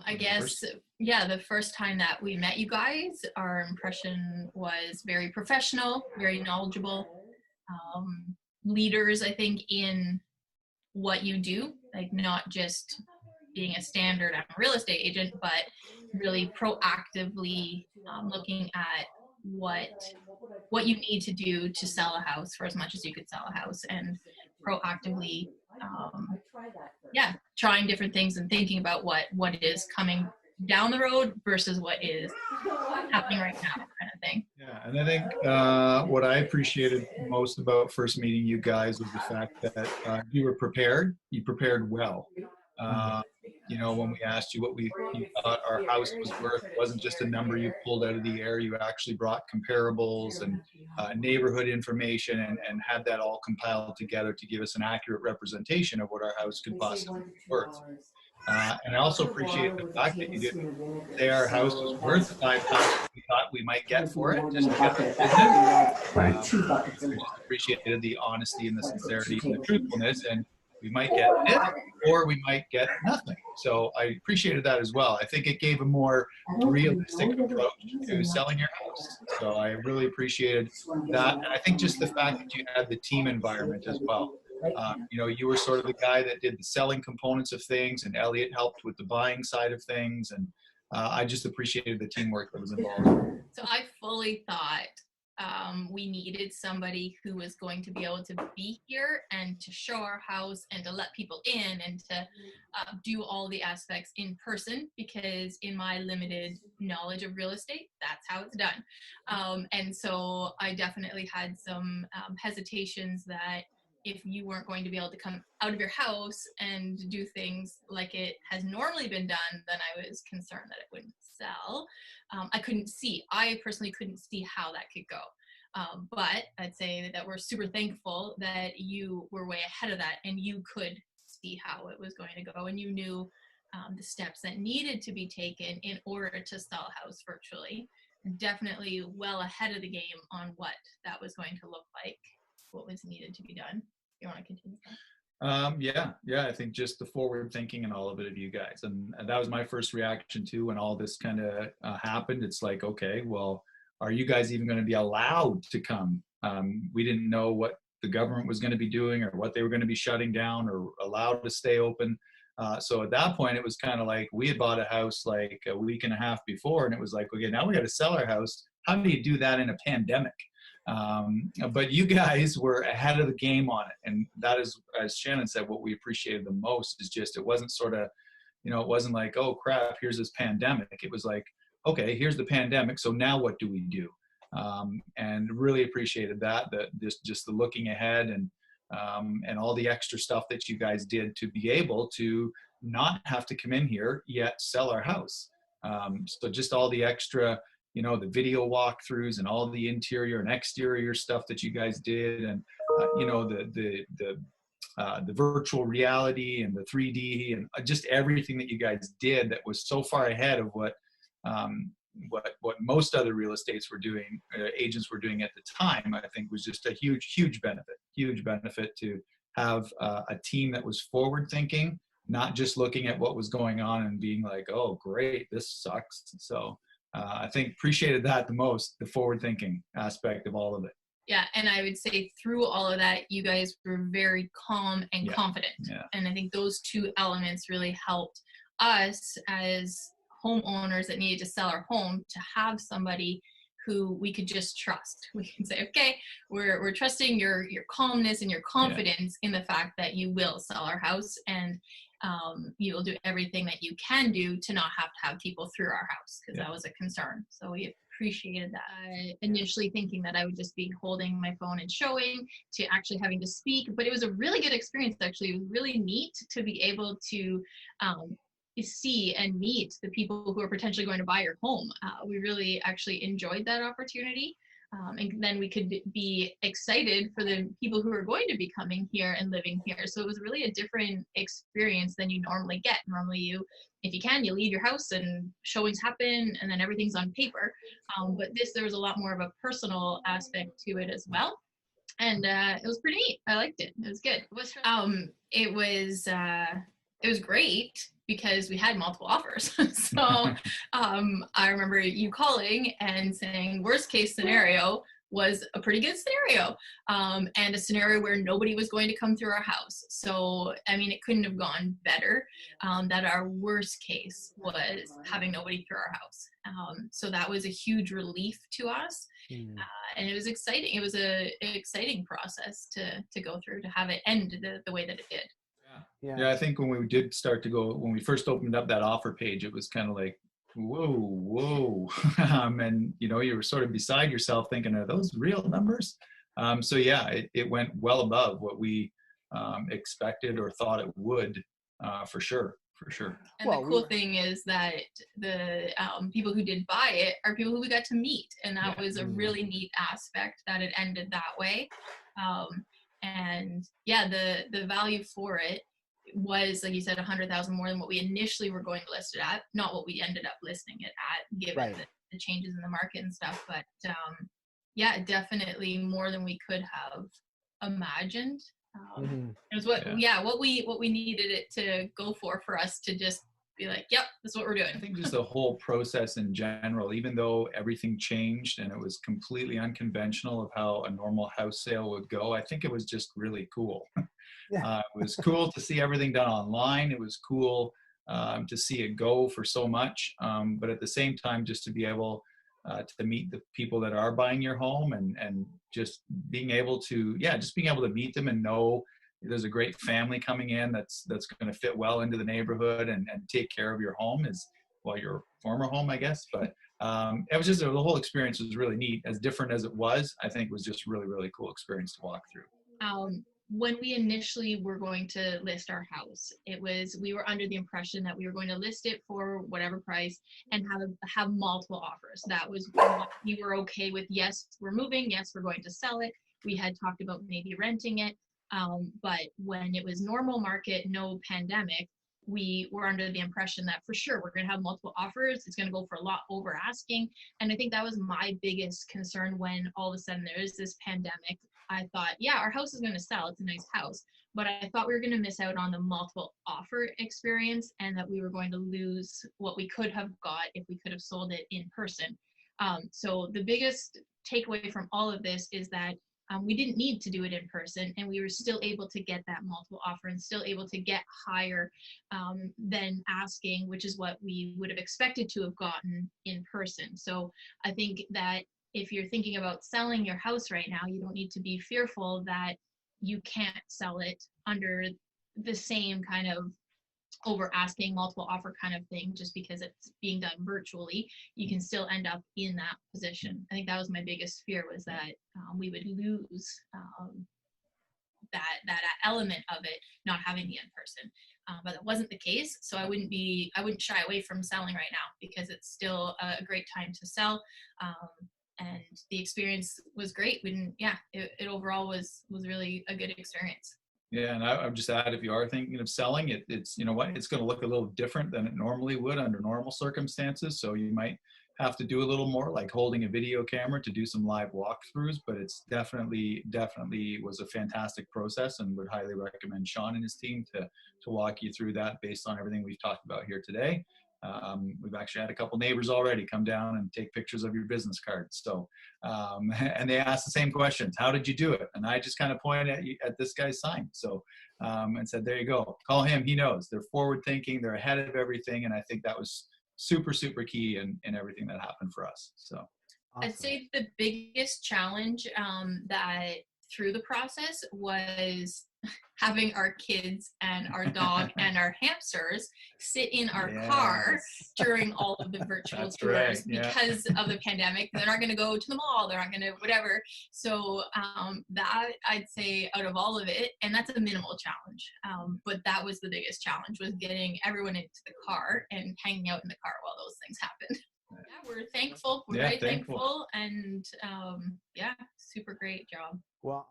I guess, yeah, the first time that we met you guys, our impression was very professional, very knowledgeable, leaders, I think, in what you do, like not just being a standard real estate agent, but really proactively looking at what you need to do to sell a house for as much as you could sell a house, and proactively trying different things and thinking about what is coming down the road versus what is happening right now, kind of thing. Yeah, and I think what I appreciated most about first meeting you guys was the fact that you were prepared. You prepared well. When we asked you what you thought our house was worth, it wasn't just a number you pulled out of the air. You actually brought comparables and neighborhood information and had that all compiled together to give us an accurate representation of what our house could possibly be worth. And I also appreciate the fact that you didn't say our house was worth the $5,000 we thought we might get for it, just to get the business. Just appreciated the honesty and the sincerity and the truthfulness, and we might get this or we might get nothing. So I appreciated that as well. I think it gave a more realistic approach to selling your house. So I really appreciated that. And I think just the fact that you had the team environment as well. You were sort of the guy that did the selling components of things, and Elliot helped with the buying side of things. And I just appreciated the teamwork that was involved. So I fully thought we needed somebody who was going to be able to be here and to show our house and to let people in and to do all the aspects in person, because in my limited knowledge of real estate, that's how it's done. And so I definitely had some hesitations that if you weren't going to be able to come out of your house and do things like it has normally been done, then I was concerned that it wouldn't sell. I personally couldn't see how that could go. But I'd say that we're super thankful that you were way ahead of that and you could see how it was going to go, and you knew the steps that needed to be taken in order to sell a house virtually. Definitely well ahead of the game on what that was going to look like, what was needed to be done. You want to continue? I think just the forward thinking and all of it of you guys, and that was my first reaction too when all this kind of happened. It's like, okay, well, are you guys even going to be allowed to come? We didn't know what the government was going to be doing or what they were going to be shutting down or allowed to stay open. So at that point, it was kind of like we had bought a house like a week and a half before, and it was like, okay, now we got to sell our house. How do you do that in a pandemic? But you guys were ahead of the game on it. And that is, as Shannon said, what we appreciated the most is just, it wasn't sort of, it wasn't like, oh crap, here's this pandemic. It was like, okay, here's the pandemic. So now what do we do? And really appreciated that just the looking ahead and all the extra stuff that you guys did to be able to not have to come in here yet sell our house. So just all the extra, the video walkthroughs and all the interior and exterior stuff that you guys did, and the virtual reality and the 3D and just everything that you guys did that was so far ahead of what most other real estates were doing, agents were doing at the time. I think was just a huge benefit to have a team that was forward thinking, not just looking at what was going on and being like, oh great, this sucks. So I think appreciated that the most, the forward thinking aspect of all of it. Yeah, and I would say through all of that, you guys were very calm and confident. Yeah. And I think those two elements really helped us as homeowners that needed to sell our home to have somebody who we could just trust. We can say, okay, we're trusting your calmness and your confidence in the fact that you will sell our house, and you will do everything that you can do to not have people through our house, because that was a concern. So we appreciated that. Initially thinking that I would just be holding my phone and showing, to actually having to speak, but it was a really good experience. Actually, it was really neat to be able to see and meet the people who are potentially going to buy your home. We really actually enjoyed that opportunity. And then we could be excited for the people who are going to be coming here and living here. So it was really a different experience than you normally get. Normally if you can, you leave your house and showings happen and then everyth's on paper. But there was a lot more of a personal aspect to it as well. And it was pretty neat. I liked it. It was good. It was it was great because we had multiple offers. So I remember you calling and saying worst case scenario was a pretty good scenario, and a scenario where nobody was going to come through our house. So, I mean, it couldn't have gone better, that our worst case was having nobody through our house. So that was a huge relief to us. And it was exciting. It was an exciting process to go through, to have it end the way that it did. Yeah, I think when we did start to go, when we first opened up that offer page, it was kind of like, whoa. And, you know, you were sort of beside yourself thinking, are those real numbers? So yeah, it went well above what we expected or thought it would, for sure. And the cool thing is that the people who did buy it are people who we got to meet. And that was a really neat aspect that it ended that way. And yeah, the value for it was, like you said, 100,000 more than what we initially were going to list it at, not what we ended up listing it at, given the changes in the market and stuff. But yeah, definitely more than we could have imagined. It was what we needed it to go for us to just be like, yep, that's what we're doing. I think just the whole process in general, even though everything changed and it was completely unconventional of how a normal house sale would go, I think it was just really cool. It was cool to see everything done online. It was cool to see it go for so much, but at the same time, just to be able to meet the people that are buying your home, and just being able to meet them and know there's a great family coming in that's going to fit well into the neighborhood and take care of your home, as well, your former home, I guess. But it was just, the whole experience was really neat. As different as it was, I think it was just really, really cool experience to walk through. When we initially were going to list our house, we were under the impression that we were going to list it for whatever price and have multiple offers. That was what we were okay with. Yes, we're moving. Yes, we're going to sell it. We had talked about maybe renting it. But when it was normal market, no pandemic, we were under the impression that for sure we're going to have multiple offers. It's going to go for a lot over asking. And I think that was my biggest concern when all of a sudden there is this pandemic. I thought, yeah, our house is going to sell. It's a nice house. But I thought we were going to miss out on the multiple offer experience, and that we were going to lose what we could have got if we could have sold it in person. So the biggest takeaway from all of this is that we didn't need to do it in person, and we were still able to get that multiple offer and still able to get higher than asking, which is what we would have expected to have gotten in person. So I think that if you're thinking about selling your house right now, you don't need to be fearful that you can't sell it under the same kind of over asking, multiple offer kind of thing. Just because it's being done virtually, you can still end up in that position. I think that was my biggest fear, was that we would lose that element of it, not having the in-person. But that wasn't the case. So I wouldn't shy away from selling right now, because it's still a great time to sell. And the experience was great. It overall was really a good experience. Yeah, and I would just add, if you are thinking of selling it, it's, you know what, it's going to look a little different than it normally would under normal circumstances. So you might have to do a little more, like holding a video camera to do some live walkthroughs, but it's definitely was a fantastic process, and would highly recommend Sean and his team to walk you through that based on everything we've talked about here today. We've actually had a couple neighbors already come down and take pictures of your business cards. So, and they asked the same questions. How did you do it? And I just kind of pointed at this guy's sign. So, and said, there you go. Call him. He knows. They're forward thinking. They're ahead of everything. And I think that was super, super key in everything that happened for us. So awesome. I'd say the biggest challenge that through the process was having our kids and our dog and our hamsters sit in our car during all of the virtual tours, because of the pandemic. They're not going to go to the mall. They're not going to whatever. So that, I'd say, out of all of it, and that's a minimal challenge, but that was the biggest challenge, was getting everyone into the car and hanging out in the car while those things happened. Yeah, we're thankful. We're very thankful. And super great job. Well,